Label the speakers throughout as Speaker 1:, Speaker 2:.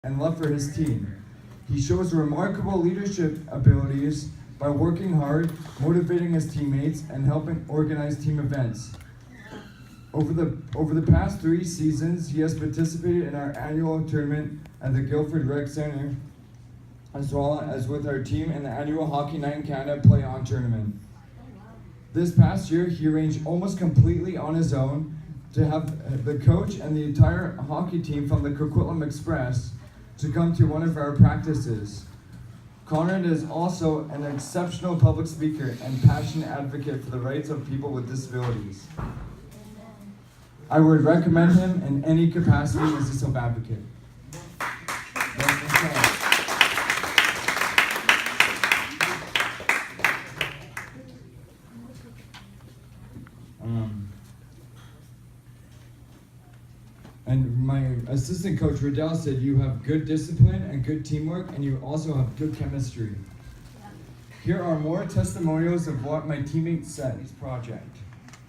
Speaker 1: and love for his team. He shows remarkable leadership abilities by working hard, motivating his teammates, and helping organize team events. Over the past 3 seasons, he has participated in our annual tournament at the Guildford Rec Center, as well as with our team in the annual Hockey Night in Canada Play-On tournament. This past year, he arranged almost completely on his own to have the coach and the entire hockey team from the Coquitlam Express to come to one of our practices. Conrad is also an exceptional public speaker and passionate advocate for the rights of people with disabilities. I would recommend him in any capacity as a self-advocate. And my assistant coach, Riddell, said you have good discipline and good teamwork, and you also have good chemistry. Here are more testimonials of what my teammates said. Project.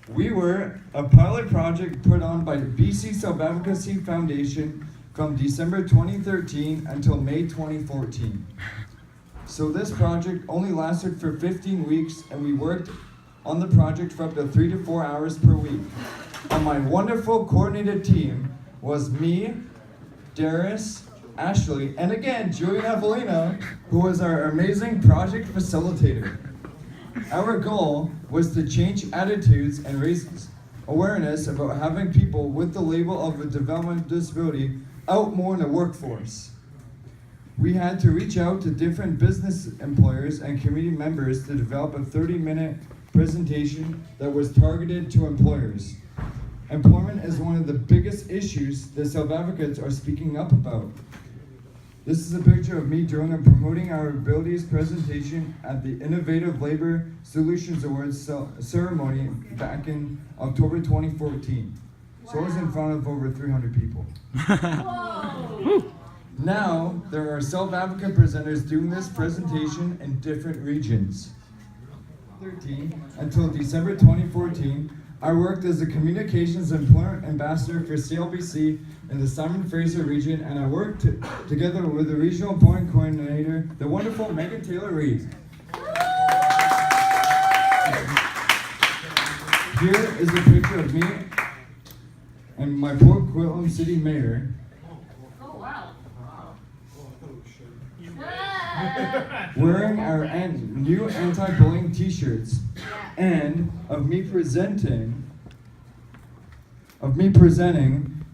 Speaker 1: We were a pilot project put on by the BC Self-Advocacy Foundation from December 2013 until May 2014. So this project only lasted for 15 weeks, and we worked on the project for up to 3 to 4 hours per week. On my wonderful coordinated team was me, Darius, Ashley, and again, Julian Avelina, who was our amazing project facilitator. Our goal was to change attitudes and raise awareness about having people with the label of a developmental disability out more in the workforce. We had to reach out to different business employers and community members to develop a 30-minute presentation that was targeted to employers. Employment is one of the biggest issues that self-advocates are speaking up about. This is a picture of me during a Promoting Our Abilities presentation at the Innovative Labor Solutions Awards ceremony back in October 2014. Wow. So I was in front of over 300 people. Now, there are self-advocate presenters doing this presentation in different regions. Until December 2014, I worked as a communications employment ambassador for CLBC in the Simon Fraser region, and I worked together with the regional employment coordinator, the wonderful Megan Taylor-Reid. Here is a picture of me and my Port Coquitlam City Mayor.
Speaker 2: Oh, wow.
Speaker 1: Wearing our new anti-bullying t-shirts, and of me presenting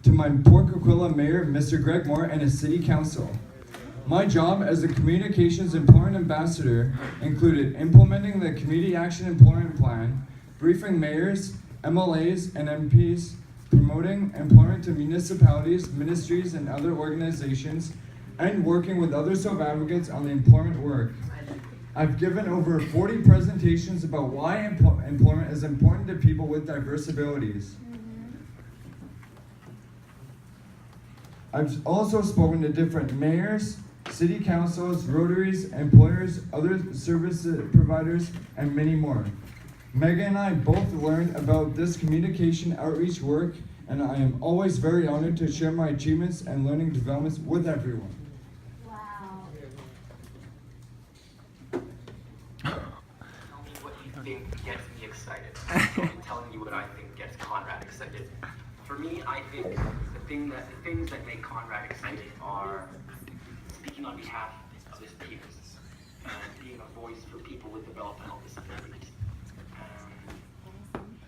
Speaker 1: to my Port Coquitlam Mayor, Mr. Greg Moore, and his City Council. My job as a Communications Employment Ambassador included implementing the Community Action Employment Plan, briefing mayors, MLAs, and MPs, promoting employment to municipalities, ministries, and other organizations, and working with other self-advocates on the employment work. I've given over 40 presentations about why employment is important to people with diverse abilities. I've also spoken to different mayors, city councils, rotaries, employers, other service providers, and many more. Megan and I both learned about this communication outreach work, and I am always very honored to share my achievements and learning developments with everyone.
Speaker 3: Gets me excited. I'm telling you what I think gets Conrad excited. For me, I think the things that make Conrad excited are speaking on behalf of his peers, being a voice for people with developmental disabilities,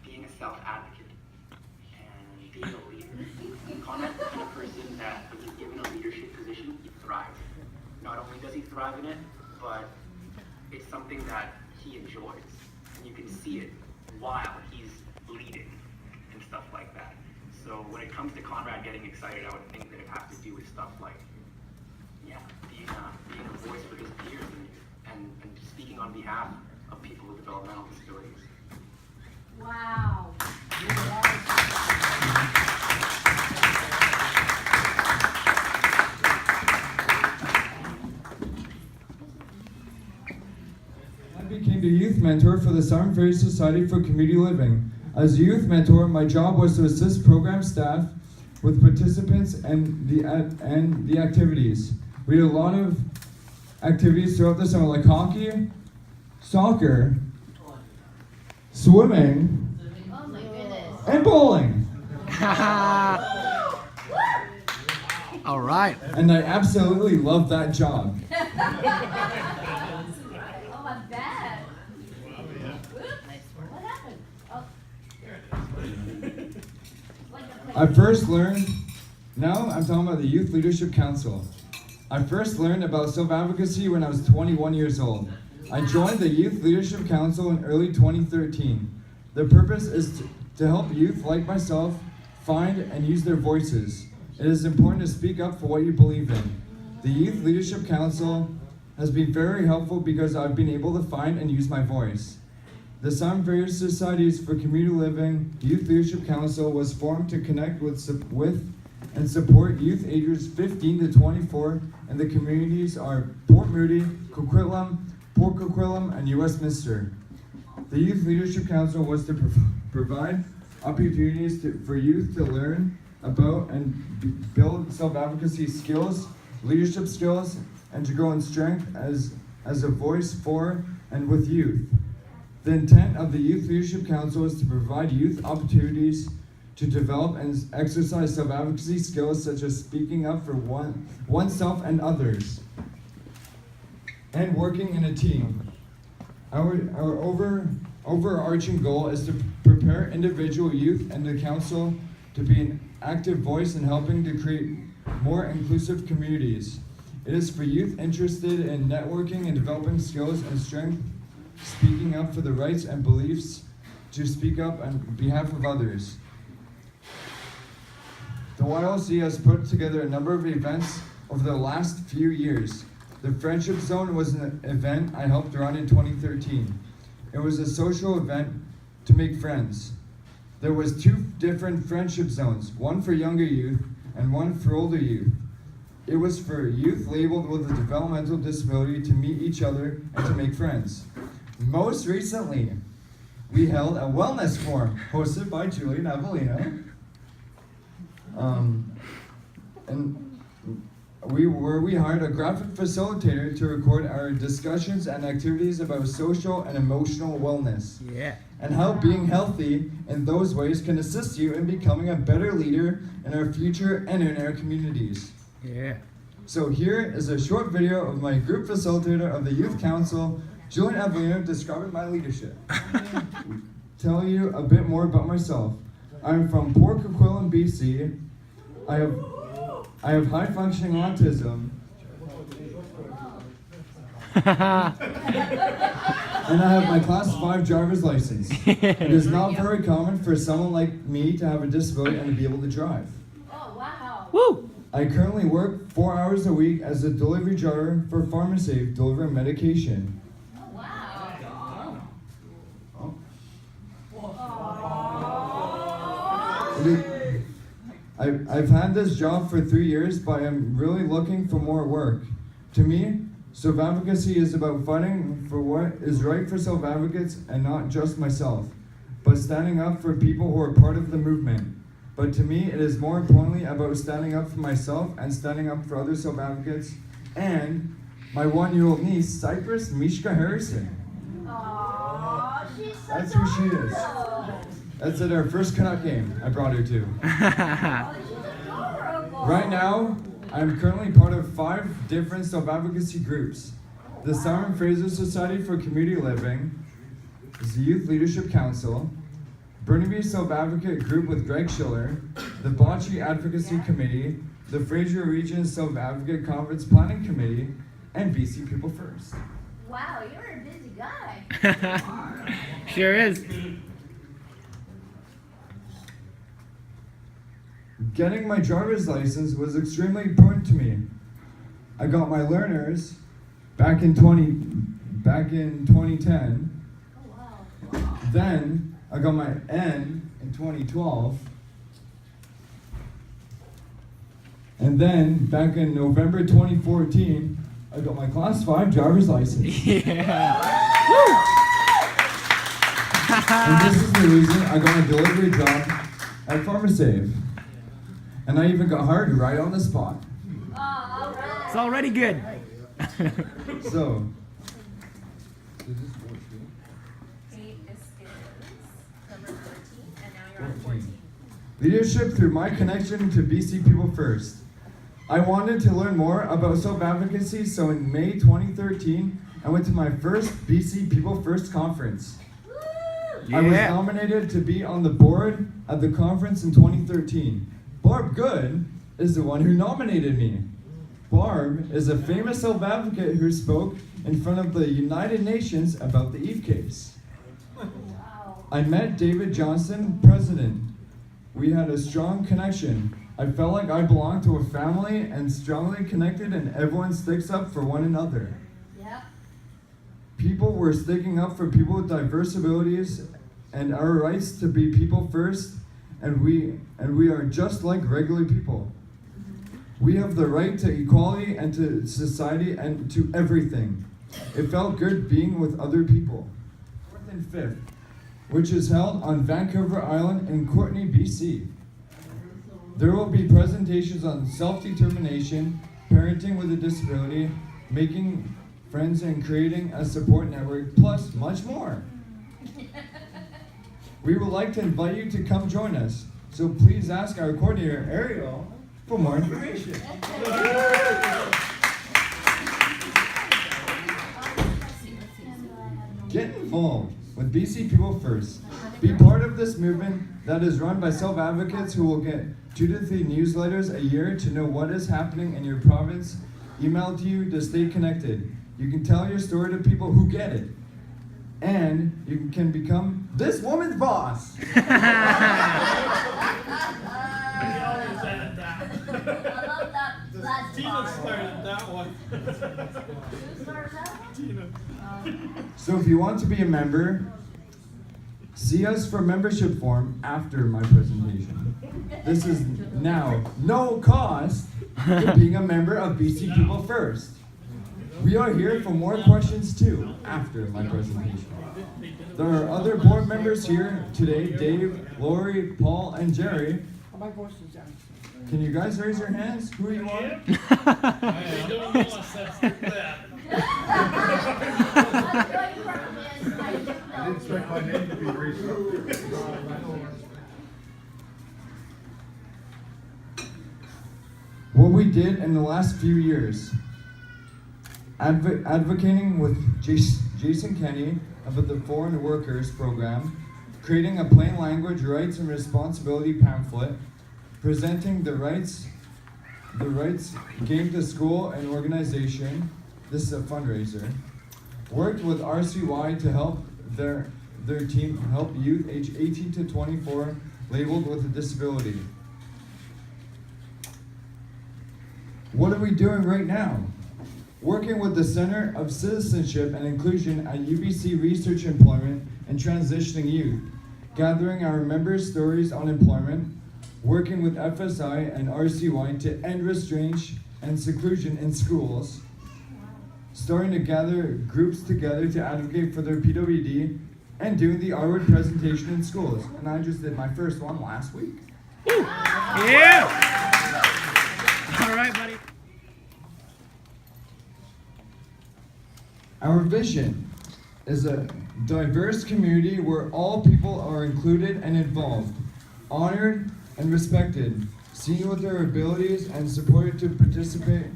Speaker 3: being a self-advocate, and being a leader. Conrad's the kind of person that when he's given a leadership position, he thrives. Not only does he thrive in it, but it's something that he enjoys. And you can see it while he's leading and stuff like that. So when it comes to Conrad getting excited, I would think that it has to do with stuff like, being a voice for his peers and speaking on behalf of people with developmental disabilities.
Speaker 2: Wow.
Speaker 1: I became the youth mentor for the Simon Fraser Society for Community Living. As a youth mentor, my job was to assist program staff with participants and the activities. We did a lot of activities throughout the summer, like hockey, soccer, swimming,
Speaker 2: Oh my goodness.
Speaker 1: and bowling.
Speaker 4: All right.
Speaker 1: And I absolutely love that job.
Speaker 2: Oh, I bet. Whoops. What happened? Oh. Like a
Speaker 1: I first learned, now I'm talking about the Youth Leadership Council. I first learned about self-advocacy when I was 21 years old. I joined the Youth Leadership Council in early 2013. The purpose is to help youth like myself find and use their voices. It is important to speak up for what you believe in. The Youth Leadership Council has been very helpful because I've been able to find and use my voice. The Sun Fair Societies for Community Living Youth Leadership Council was formed to connect with and support youth ages 15 to 24, and the communities are Port Moody, Coquitlam, Port Coquitlam, and Westminster. The Youth Leadership Council was to provide opportunities for youth to learn about and build self-advocacy skills, leadership skills, and to grow in strength as a voice for and with youth. The intent of the Youth Leadership Council is to provide youth opportunities to develop and exercise self-advocacy skills such as speaking up for oneself and others, and working in a team. Our overarching goal is to prepare individual youth and the council to be an active voice in helping to create more inclusive communities. It is for youth interested in networking and developing skills and strength, speaking up for the rights and beliefs, to speak up on behalf of others. The YLC has put together a number of events over the last few years. The Friendship Zone was an event I helped run in 2013. It was a social event to make friends. There was 2 different friendship zones, one for younger youth and one for older youth. It was for youth labeled with a developmental disability to meet each other and to make friends. Most recently, we held a wellness forum hosted by Julie and Evelina. We hired a graphic facilitator to record our discussions and activities about social and emotional wellness.
Speaker 4: Yeah.
Speaker 1: And how being healthy in those ways can assist you in becoming a better leader in our future and in our communities.
Speaker 4: Yeah.
Speaker 1: So here is a short video of my group facilitator of the Youth Council, Julian Evelino, describing my leadership. Tell you a bit more about myself. I'm from Port Coquitlam, BC. I have high functioning autism. And I have my class 5 driver's license. It is not very common for someone like me to have a disability and to be able to drive.
Speaker 2: Oh, wow.
Speaker 4: Woo!
Speaker 1: I currently work 4 hours a week as a delivery driver for PharmaSafe, delivering medication.
Speaker 2: Oh, wow.
Speaker 1: I've had this job for 3 years, but I'm really looking for more work. To me, self-advocacy is about fighting for what is right for self-advocates and not just myself, but standing up for people who are part of the movement. But to me, it is more importantly about standing up for myself and standing up for other self-advocates and my 1-year-old niece, Cypress Mishka Harrison.
Speaker 2: Aww, she's so
Speaker 1: That's who she is.
Speaker 2: adorable.
Speaker 1: That's at our first Canuck game I brought her to.
Speaker 2: Oh, she's adorable.
Speaker 1: Right now, I'm currently part of 5 different self-advocacy groups. The Simon Fraser Society for Community Living, the Youth Leadership Council, Burnaby Self-Advocate Group with Greg Schiller, the Bocce Advocacy Committee, the Fraser Region Self-Advocate Conference Planning Committee, and BC People First.
Speaker 2: Wow, you're a busy guy.
Speaker 4: Sure is.
Speaker 1: Getting my driver's license was extremely important to me. I got my learners back in 2010.
Speaker 2: Oh, wow.
Speaker 1: Then I got my N in 2012. And then back in November 2014, I got my class 5 driver's license.
Speaker 4: Yeah.
Speaker 1: And this is the reason I got a delivery job at PharmaSafe. And I even got hired right on the spot.
Speaker 2: Oh, all right.
Speaker 4: It's already good.
Speaker 1: So,
Speaker 5: Okay, this is number 13, and now you're on 14.
Speaker 1: leadership through my connection to BC People First. I wanted to learn more about self-advocacy, so in May 2013, I went to my first BC People First conference. I was
Speaker 4: Yeah.
Speaker 1: nominated to be on the board at the conference in 2013. Barb Good is the one who nominated me. Barb is a famous self-advocate who spoke in front of the United Nations about the Eve case.
Speaker 2: Wow.
Speaker 1: I met David Johnson, president. We had a strong connection. I felt like I belonged to a family and strongly connected, and everyone sticks up for one another.
Speaker 2: Yep.
Speaker 1: People were sticking up for people with diverse abilities and our rights to be people first, and we are just like regular people. We have the right to equality and to society and to everything. It felt good being with other people. 4th and 5th, which is held on Vancouver Island in Courtenay, BC. There will be presentations on self-determination, parenting with a disability, making friends and creating a support network, plus much more. We would like to invite you to come join us, so please ask our coordinator, Ariel, for more information. Get involved with BC People First. Be part of this movement that is run by self-advocates who will get 2 to 3 newsletters a year to know what is happening in your province, emailed to you to stay connected. You can tell your story to people who get it. And you can become this woman's boss.
Speaker 2: I love that. That's
Speaker 6: Tina
Speaker 2: fun.
Speaker 6: started that one.
Speaker 2: Who started that one?
Speaker 6: Tina.
Speaker 1: So if you want to be a member, see us for membership form after my presentation. This is now no cost to being a member of BC People First. We are here for more questions too after my presentation. There are other board members here today, Dave, Lori, Paul, and Jerry. Can you guys raise your hands? Who are you on?
Speaker 6: I don't know what's that.
Speaker 2: I didn't
Speaker 7: expect my name to be raised up.
Speaker 1: What we did in the last few years. Advocating with Jason Kenney about the Foreign Workers Program, creating a plain language rights and responsibility pamphlet, presenting the rights game to school and organization. This is a fundraiser. Worked with RCY to help their team help youth age 18 to 24 labeled with a disability. What are we doing right now? Working with the Center of Citizenship and Inclusion at UBC Research Employment and Transitioning Youth, gathering our members' stories on employment, working with FSI and RCY to end restraint and seclusion in schools, starting to gather groups together to advocate for their PWD, and doing the R-word presentation in schools. And I just did my first one last week.
Speaker 4: Yeah. All right, buddy.
Speaker 1: Our vision is a diverse community where all people are included and involved, honored and respected, seen with their abilities and supported to participate.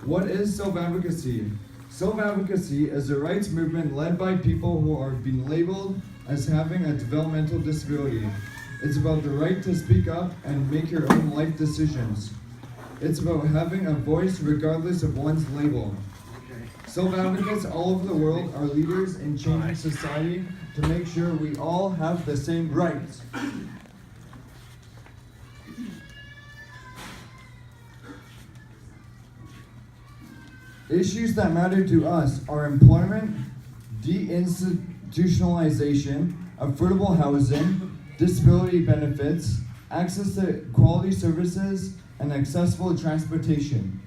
Speaker 1: What is self-advocacy? Self-advocacy is a rights movement led by people who are being labeled as having a developmental disability. It's about the right to speak up and make your own life decisions. It's about having a voice regardless of one's label. Self-advocates all over the world are leaders in changing society to make sure we all have the same rights. Issues that matter to us are employment, deinstitutionalization, affordable housing, disability benefits, access to quality services, and accessible transportation.